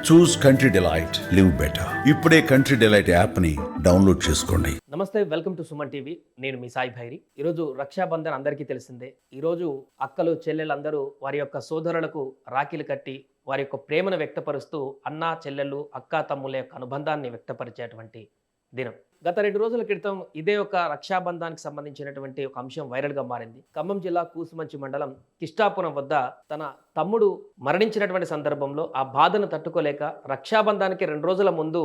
చూస్ country delight, live better. ఇప్పుడే country delight app ని download చేసుకోండి. నమస్తే, వెల్కమ్ టు సుమన్ టీవీ. నేను మీ సాయి భైరి. ఈరోజు రక్షాబంధన్ అందరికీ తెలిసిందే. ఈరోజు అక్కలు చెల్లెలందరూ వారి యొక్క సోదరులకు రాఖీలు కట్టి వారి యొక్క ప్రేమను వ్యక్తపరుస్తూ అన్నా చెల్లెళ్ళు అక్కా తమ్ముల యొక్క అనుబంధాన్ని వ్యక్తపరిచేటువంటి దినం. గత 2 రోజుల క్రితం ఇదే ఒక రక్షాబంధానికి సంబంధించినటువంటి ఒక అంశం వైరల్గా మారింది. ఖమ్మం జిల్లా కూసుమంచి మండలం కిష్టాపురం వద్ద తన తమ్ముడు మరణించినటువంటి సందర్భంలో ఆ బాధను తట్టుకోలేక రక్షాబంధానికి 2 రోజుల ముందు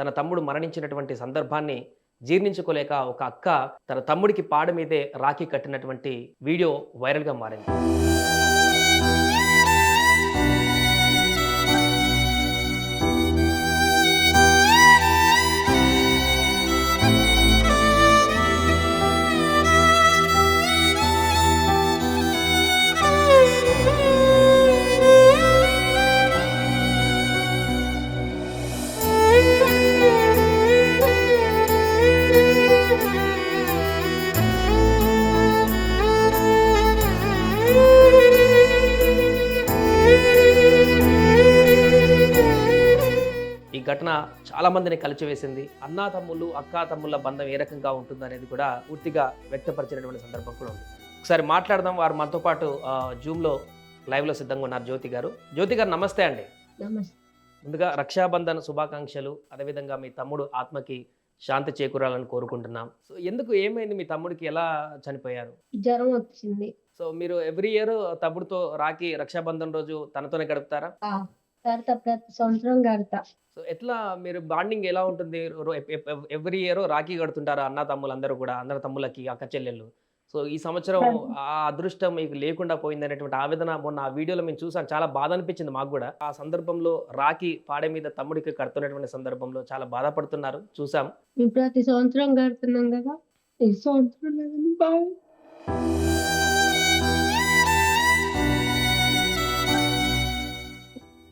తన తమ్ముడు మరణించినటువంటి సందర్భాన్ని జీర్ణించుకోలేక ఒక అక్క తన తమ్ముడికి పాడ మీదే రాఖీ కట్టినటువంటి వీడియో వైరల్గా మారింది. ఈ ఘటన చాలా మందిని కలిచివేసింది. అన్నా తమ్ముళ్ళు అక్కా తమ్ముళ్ళ బంధం ఏ రకంగా ఉంటుందనేది కూడా పూర్తిగా వ్యక్తపరిచినటువంటి సందర్భం కూడా ఉంది. ఒకసారి మాట్లాడదాం. వారు మనతో పాటు జూమ్లో లైవ్లో సిద్ధంగా ఉన్నారు. జ్యోతి గారు నమస్తే అండి. ముందుగా రక్షాబంధన్ శుభాకాంక్షలు. అదేవిధంగా మీ తమ్ముడు ఆత్మకి శాంతి చేకూరాలని కోరుకుంటున్నాం. సో ఎందుకు, ఏమైంది? మీ తమ్ముడికి ఎలా చనిపోయారు? జ్వరం వచ్చింది. సో మీరు ఎవ్రీ ఇయర్ తమ్ముడితో రాఖీ రక్షాబంధన్ రోజు తనతోనే గడుపుతారా? ప్రతి సంవత్సరం కడతా. సో ఎట్లా మీరు బాండింగ్ ఎలా ఉంటుంది? ఎవ్రీ ఇయర్ రాఖీ కడుతుంటారు అన్న తమ్ములు అందరూ కూడా, అందరి తమ్ములకి అక్క చెల్లెళ్ళు. సో ఈ సంవత్సరం ఆ అదృష్టం మీకు లేకుండా పోయింది అనేటువంటి ఆవేదన మొన్న ఆ వీడియోలో మేము చూసాం. చాలా బాధ అనిపించింది మాకు కూడా. ఆ సందర్భంలో రాఖీ పాడే మీద తమ్ముడికి కడుతున్నటువంటి సందర్భంలో చాలా బాధపడుతున్నారు, చూసాం. మేము ప్రతి సంవత్సరం కడుతున్నాం కదా, ఈ సంవత్సరం లేదని బాగా.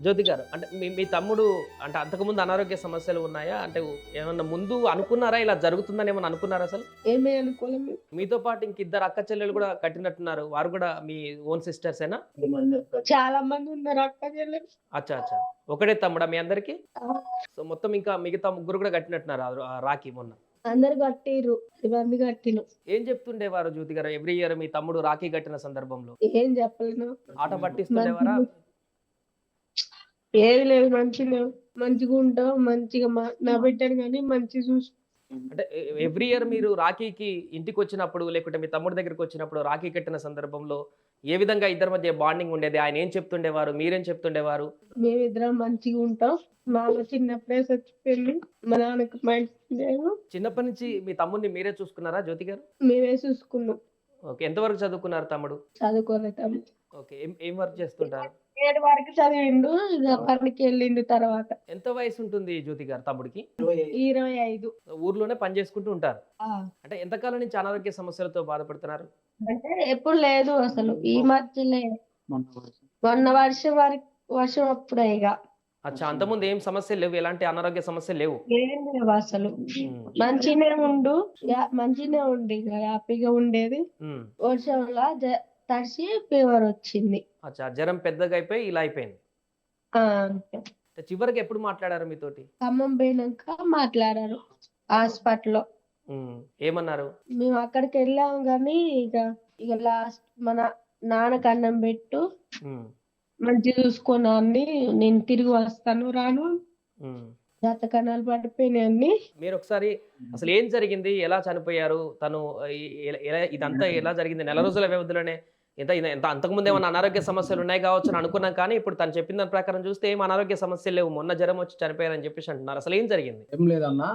జ్యోతి గారు, అంటే మీ తమ్ముడు అంటే అంతకుముందు అనారోగ్య సమస్యలు ఉన్నాయా? అంటే ఏమన్నా ముందు అనుకున్నారా ఇలా జరుగుతుందని ఏమన్నా అనుకున్నారా? అసలు ఏమీ అనుకోలేము. మీతో పాటు ఇంక 2 అక్క చెల్లెలు కూడా కట్టినట్టున్నారు. వారు కూడా మీ ఓన్ సిస్టర్సేనా? చాలా మంది ఉన్నారు అక్క చెల్లెలు. అచ్చా, ఒకటే తమ్ముడా మీ అందరికి? సో మొత్తం ఇంకా మిగతా 3 కూడా కట్టినట్టున్నారు ఆ రాఖీ మొన్న. అందరు కట్టిర్రు, ఇవన్నీ కట్టిను. ఏం చెప్తుండేవారు జ్యోతి గారు ఎవ్రీ ఇయర్ మీ తమ్ముడు రాఖీ కట్టిన సందర్భంలో? ఏం చెప్పలేను. ఆట పట్టిస్తుండేవారా? ఏది లేదు, మంచిగా ఉంటావు, మంచిగా నా బిడ్డను కానీ మంచిగా చూసి. అంటే ఎవ్రీ ఇయర్ మీరు రాఖీకి ఇంటికి వచ్చినప్పుడు లేకుంటే మీ తమ్ముడి దగ్గరికి వచ్చినప్పుడు రాఖీ కట్టిన సందర్భంలో ఏ విధంగా ఇద్దరి మధ్య బాండింగ్ ఉండేది? ఆయన ఏం చెప్తుండేవారు, మీరేం చెప్తుండేవారు? మేమిద్దరం మంచిగా ఉంటాం. మా అమ్మ చిన్నప్పుడే చచ్చిపోయింది, మా నాన్నకి చిన్నప్పటి నుంచి మీ తమ్ముడిని మీరే చూసుకున్నారా జ్యోతి గారు? మేమే చూసుకున్నాం. ఓకే, ఎంతవరకు చదువుకున్నారు తమ్ముడు? చదువుకోలేదు. ఓకే, ఏం వర్క్ చేస్తుంటారు? 7 వరకు చదివిండు, ఇక పనికి వెళ్ళిండు. తర్వాత ఎంత వయసు ఉంటుంది జ్యోతి గారు తమ్ముడికి? 25. ఊర్లోనే పని చేసుకుంటూ ఉంటారు. అంటే ఎంతకాలం నుంచి అనారోగ్య సమస్యలతో బాధపడుతున్నారు? అంటే ఎప్పుడు లేదు అసలు, ఈ మధ్యలే మొన్న వర్షం అప్పుడే. ఇక అచ్చా, అంతకుముందు ఏం సమస్యలు లేవు? ఎలాంటి అనారోగ్య సమస్యలు లేవు? ఏం లేవు అసలు. మంచినే ఉండి ఇక హ్యాపీగా ఉండేది. వర్షంలో తడిసి ఫీవర్ వచ్చింది. అచ్చా, జ్వరం పెద్దగా అయిపోయి ఇలా అయిపోయింది. చివరికి ఎప్పుడు మాట్లాడారు మీతోటి? ఖమ్మం పోయినాక మాట్లాడారు హాస్పిటల్లో. ఏమన్నారు? మేము అక్కడికి వెళ్ళాము కానీ ఇక లాస్ట్ మన నాన్నకు అన్నం పెట్టు, మంచి చూసుకున్నాన్ని, నేను తిరిగి వస్తాను రాను, జాతకణాలు పడిపోయినాయన్ని. మీరు ఒకసారి అసలు ఏం జరిగింది, ఎలా చనిపోయారు తను, ఇదంతా ఎలా జరిగింది? 4 రోజుల వ్యవధిలోనే ఎంత అంతకుముందు ఏమైనా అనారోగ్య సమస్యలు ఉన్నాయి కావచ్చు అని అనుకున్నాం, కానీ ఇప్పుడు తను చెప్పిన దాని ప్రకారం చూస్తే ఏం అనారోగ్య సమస్యలు లేవు, మొన్న జ్వరం వచ్చి చనిపోయారని చెప్పేసి అంటున్నారు. అసలు ఏం జరిగింది? ఏం లేదన్నా,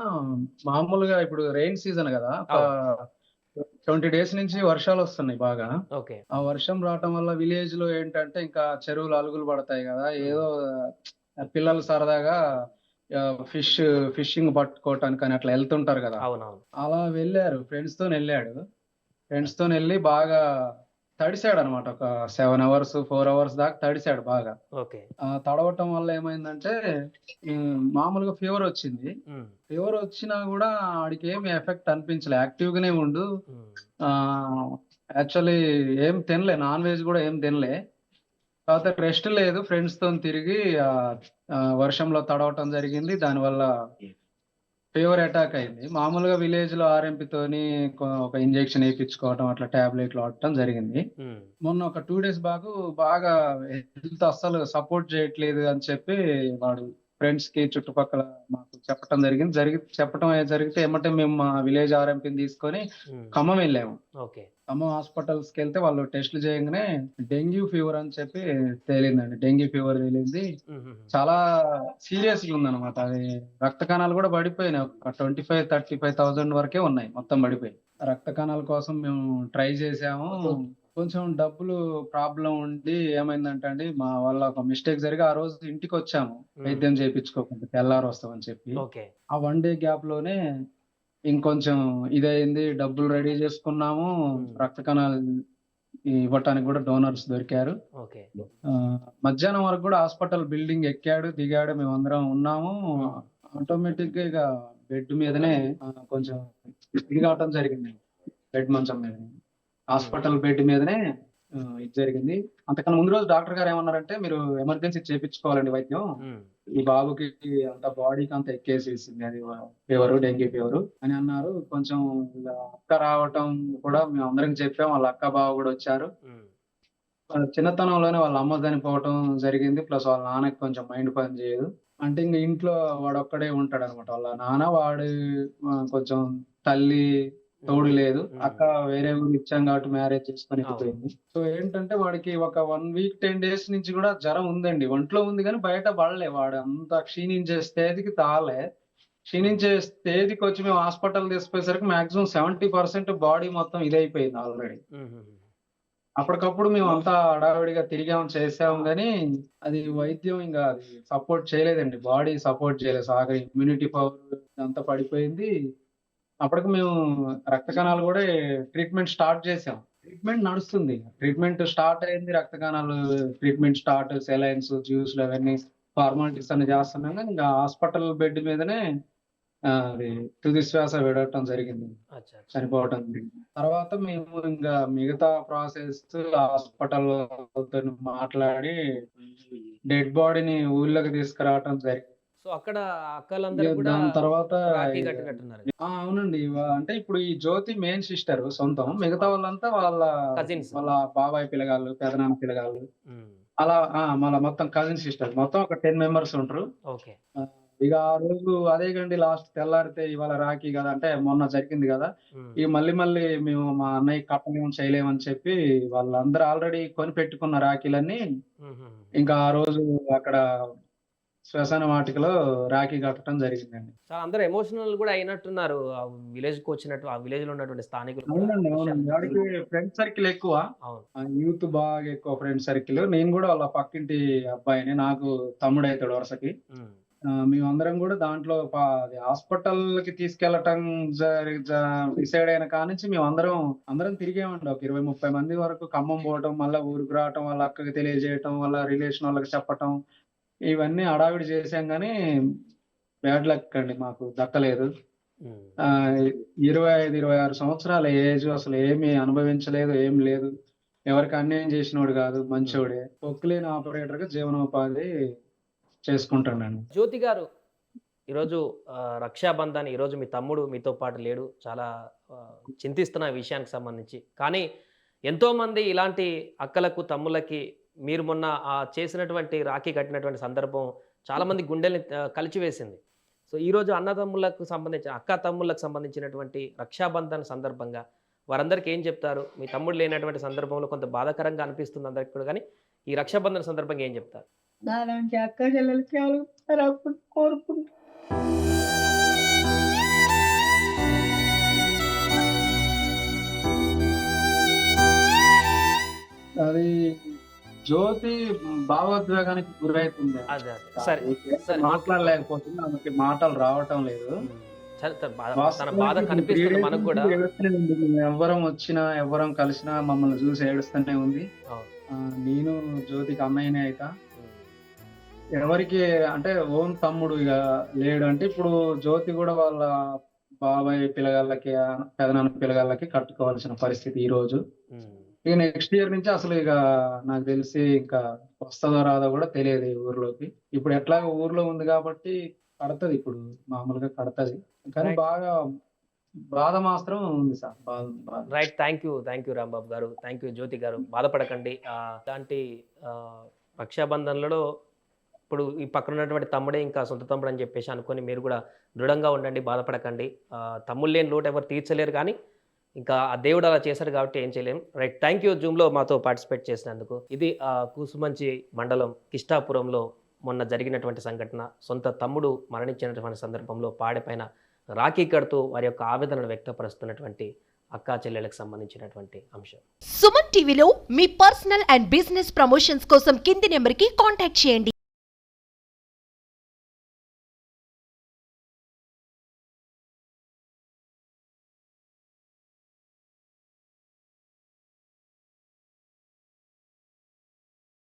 మామూలుగా ఇప్పుడు రెయిన్ సీజన్ కదా, 20 డేస్ నుంచి వర్షాలు వస్తున్నాయి బాగా. ఓకే, ఆ వర్షం రావటం వల్ల విలేజ్ లో ఏంటంటే ఇంకా చెరువులు అలుగులు పడతాయి కదా, ఏదో పిల్లలు సరదాగా ఫిషింగ్ పట్టుకోవటానికి అని అట్లా వెళ్తుంటారు కదా. అవునవును, అలా వెళ్ళారు, ఫ్రెండ్స్ తో వెళ్ళి బాగా తడిసాడు అనమాట. ఒక 7 hours 4 hours దాకా తడిసాడు బాగా. ఓకే, తడవటం వల్ల ఏమైందంటే మామూలుగా ఫీవర్ వచ్చింది. ఫీవర్ వచ్చినా కూడా ఆడికి ఏమి ఎఫెక్ట్ అనిపించలే, యాక్టివ్ గానే ఉండు. యాక్చువల్లీ ఏం తినలే, నాన్ వెజ్ కూడా ఏం తినలే. తర్వాత రెస్ట్ లేదు, ఫ్రెండ్స్ తో తిరిగి వర్షంలో తడవటం జరిగింది. దానివల్ల ఫీవర్ అటాక్ అయింది. మామూలుగా విలేజ్ లో ఆర్ఎంపీ తోని ఒక ఇంజెక్షన్ వేయించుకోవటం, అట్లా టాబ్లెట్లు వాడటం జరిగింది. మొన్న ఒక 2 డేస్ బాగా హెల్త్ అస్సలు సపోర్ట్ చేయట్లేదు అని చెప్పి వాడు ఫ్రెండ్స్ కి చుట్టుపక్కల మాకు చెప్పటం జరిగితే ఎమ్మటే మేము మా విలేజ్ ఆర్ఎంపీని తీసుకొని ఖమ్మం వెళ్ళాము. ఓకే. ఖమ్మం హాస్పిటల్స్ కి వెళ్తే వాళ్ళు టెస్ట్లు చేయగానే డెంగ్యూ ఫీవర్ అని చెప్పి తేలిందండి. డెంగ్యూ ఫీవర్ తేలింది. చాలా సీరియస్ గా ఉందన్నమాట. అది రక్త కణాలు కూడా పడిపోయినాయి. ఒక 25,000-35,000 వరకే ఉన్నాయి, మొత్తం పడిపోయి. రక్త కణాల కోసం మేము ట్రై చేసాము. కొంచెం డబ్బులు ప్రాబ్లం ఉండి ఏమైందంటే అండి, మా వల్ల ఒక మిస్టేక్ జరిగి ఆ రోజు ఇంటికి వచ్చాము వైద్యం చేయించుకోకుండా, తెల్లారు వస్తామని చెప్పి. ఓకే. ఆ 1 డే గ్యాప్ లోనే ఇంకొంచెం ఇదైంది. డబ్బులు రెడీ చేసుకున్నాము. రక్త కణాలు ఇవ్వటానికి కూడా డోనర్స్ దొరికారు. ఓకే. మధ్యాహ్నం వరకు కూడా హాస్పిటల్ బిల్డింగ్ ఎక్కాడు దిగాడు, మేమందరం ఉన్నాము. ఆటోమేటిక్ గా ఇక బెడ్ మీదనే కొంచెం ఇది కావటం జరిగింది. బెడ్ మంచం మీద, హాస్పిటల్ బెడ్ మీదనే ఇది జరిగింది. అంతకన్నా ముందు రోజు డాక్టర్ గారు ఏమన్నారంటే, మీరు ఎమర్జెన్సీ చేయించుకోవాలండి వైద్యం, ఈ బాబుకి అంత బాడీకి అంత ఎక్కేసేసింది, అది ఫీవర్, డెంగ్యూ ఫీవర్ అని అన్నారు. కొంచెం అక్క రావటం కూడా మేము అందరికి చెప్పాం. వాళ్ళ అక్క బావ కూడా వచ్చారు. చిన్నతనంలోనే వాళ్ళ అమ్మ చనిపోవటం జరిగింది. ప్లస్ వాళ్ళ నాన్నకి కొంచెం మైండ్ పని చేయదు. అంటే ఇంక ఇంట్లో వాడు ఒక్కడే ఉంటాడు అనమాట. వాళ్ళ నాన్న వాడు కొంచెం తల్లి తోడు లేదు. అక్క వేరే ఊరు ఇచ్చాం కాబట్టి మ్యారేజ్ చేసుకొని వెళ్ళిపోయింది. సో ఏంటంటే వాడికి ఒక 1 వీక్ 10 డేస్ నుంచి కూడా జ్వరం ఉందండి. ఒంట్లో ఉంది కానీ బయట పడలే. వాడు అంత క్షీణించే స్టేజ్కి తాలే. క్షీణించే స్టేజ్కి వచ్చి మేము హాస్పిటల్ తీసుకుపోయేసరికి మాక్సిమం 70% బాడీ మొత్తం ఇదైపోయింది ఆల్రెడీ. అప్పటికప్పుడు మేము అంతా హడావిడిగా తిరిగాము, చేసాము, కానీ అది వైద్యం ఇంకా అది సపోర్ట్ చేయలేదండి. బాడీ సపోర్ట్ చేయలేదు. సాగ ఇమ్యూనిటీ పవర్ అంతా పడిపోయింది. అప్పటికి మేము రక్త కణాలు కూడా ట్రీట్మెంట్ స్టార్ట్ చేసాం. ట్రీట్మెంట్ నడుస్తుంది. ట్రీట్మెంట్ స్టార్ట్ అయింది. రక్త కణాలు ట్రీట్మెంట్ స్టార్ట్, సెలైన్స్, జ్యూస్లు అవన్నీ ఫార్మాలిటీస్ అన్ని చేస్తున్నాం. కానీ ఇంకా హాస్పిటల్ బెడ్ మీదనే అది తుది శ్వాస విడవటం జరిగింది, చనిపోవటం జరిగింది. తర్వాత మేము ఇంకా మిగతా ప్రాసెస్ హాస్పిటల్ మాట్లాడి డెడ్ బాడీని ఊళ్ళోకి తీసుకురావటం జరిగింది. సో అక్కడ అక్కలందరూ కూడా దాని తర్వాత రాఖీ కట్టినట్టున్నారు. అవునండి. అంటే ఇప్పుడు ఈ జ్యోతి మెయిన్ సిస్టర్ సొంతం, మిగతా వాళ్ళంతా వాళ్ళ కజిన్స్. వాళ్ళ బాబాయ్ పిల్లగాళ్ళు, పెదనాన్న పిల్లగాళ్ళు, అలా మళ్ళీ మొత్తం కజిన్ సిస్టర్, మొత్తం ఒక 10 మెంబర్స్ ఉంటారు. ఓకే. ఇక ఆ రోజు అదే గండి లాస్ట్ తెల్లారితే ఇవాళ రాఖీ కదా అంటే, మొన్న జరిగింది కదా, ఇక మళ్ళీ మేము మా అన్నయ్య కట్టలేము చేయలేమని చెప్పి వాళ్ళందరూ ఆల్రెడీ కొని పెట్టుకున్న రాఖీలన్నీ ఇంకా ఆ రోజు అక్కడ శ్మశాన వాటికలో రాఖీ కట్టడం జరిగిందండి. చాలా అందరూ ఎమోషనల్ కూడా అయినట్టున్నారు. ఆ విలేజ్ కి వచ్చినట్టు, ఆ విలేజ్ లో ఉన్నటువంటి స్థానికులు. అవునండి. వాడికి ఫ్రెండ్ సర్కిల్ ఎక్కువ, యూత్ బాగా ఎక్కువ ఫ్రెండ్ సర్కిల్. నేను కూడా వాళ్ళ పక్కింటి అబ్బాయిని, నాకు తమ్ముడు అవుతాడు వరుసకి. మేమందరం కూడా దాంట్లో హాస్పిటల్ కి తీసుకెళ్లటం డిసైడ్ అయిన కానించి మేము అందరం తిరిగామండి. ఒక 20-30 మంది వరకు ఖమ్మం పోవటం, మళ్ళీ ఊరికి రావటం, వాళ్ళ అక్కకి తెలియజేయటం, వాళ్ళ రిలేషన్ వాళ్ళకి చెప్పటం, ఇవన్నీ హడావిడి చేసాం. కానీ బ్యాడ్ లక్ అండి, మాకు దక్కలేదు. 25-26 సంవత్సరాల ఏజ్, అసలు ఏమి అనుభవించలేదు, ఏం లేదు. ఎవరికి అన్యాయం చేసినోడు కాదు, మంచోడే. పొక్కులేని ఆపరేటర్ గా జీవనోపాధి చేసుకుంటానండి. జ్యోతి గారు, ఈరోజు రక్షాబంధాన్ని, ఈరోజు మీ తమ్ముడు మీతో పాటు లేడు, చాలా చింతిస్తున్న విషయానికి సంబంధించి. కానీ ఎంతోమంది ఇలాంటి అక్కలకు, తమ్ముళ్ళకి మీరు మొన్న చేసినటువంటి రాఖీ కట్టినటువంటి సందర్భం చాలామంది గుండెల్ని కలిచివేసింది. సో ఈరోజు అన్నదమ్ములకు సంబంధించిన, అక్క తమ్ముళ్ళకు సంబంధించినటువంటి రక్షాబంధన్ సందర్భంగా వారందరికీ ఏం చెప్తారు? మీ తమ్ముడు లేనటువంటి సందర్భంలో కొంత బాధాకరంగా అనిపిస్తుంది అందరికి కూడా, కానీ ఈ రక్షాబంధన్ సందర్భంగా ఏం చెప్తారు? నాలాంటి అక్క చెల్లెలకి అప్పుడు కోరుకుంటా. అది జ్యోతి భావోద్వేగానికి గురైతుంది. మాట్లాడలేకపోతుంది, ఆమెకి మాటలు రావటం లేదు. ఎవరం వచ్చినా ఎవరం కలిసినా మమ్మల్ని చూసి ఏడుస్తూనే ఉంది. నేను జ్యోతికి అన్నయ్యనే అయితా. ఎవరికి అంటే ఓన్ తమ్ముడు ఇక లేడు. అంటే ఇప్పుడు జ్యోతి కూడా వాళ్ళ బాబాయ్ పిల్లగాళ్ళకి, పెదనాన్న పిల్లగాళ్ళకి కట్టుకోవాల్సిన పరిస్థితి ఈ రోజు. ఇక నెక్స్ట్ ఇయర్ నుంచి అసలు ఇక నాకు తెలిసి ఇంకా వస్తుందో రాదో కూడా తెలియదు ఈ ఊర్లోకి. ఇప్పుడు ఎట్లా ఊర్లో ఉంది కాబట్టి కడతది, ఇప్పుడు మామూలుగా కడతది. కానీ Right. బాగా బాధ మాత్రం ఉంది సార్. బాధ బాధ. రైట్, థ్యాంక్ యూ రాంబాబు గారు, థ్యాంక్ యూ జ్యోతి గారు. బాధపడకండి. ఇలాంటి రక్షాబంధన్లలో ఇప్పుడు ఈ పక్కన ఉన్నటువంటి తమ్ముడే ఇంకా సొంత తమ్ముడు అని చెప్పేసి అనుకొని మీరు కూడా దృఢంగా ఉండండి, బాధపడకండి. తమ్ముళ్ళు లేని లోటు ఎవరు తీర్చలేరు, కానీ ఇంకా ఆ దేవుడు అలా చేశారు కాబట్టి ఏం చేయలేం. రైట్, థ్యాంక్ యూ జూమ్లో మాతో పార్టిసిపేట్ చేసినందుకు. ఇది కూసుమంచి మండలం కిష్టాపురంలో మొన్న జరిగినటువంటి సంఘటన. సొంత తమ్ముడు మరణించినటువంటి సందర్భంలో పాడెపైన రాఖీ కడుతూ వారి యొక్క ఆవేదనను వ్యక్తపరుస్తున్నటువంటి అక్కా చెల్లెలకు సంబంధించినటువంటి అంశం. సుమన్ టీవీలో మీ పర్సనల్ అండ్ బిజినెస్ ప్రమోషన్స్ కోసం కింది నెంబర్కి కాంటాక్ట్ చేయండి.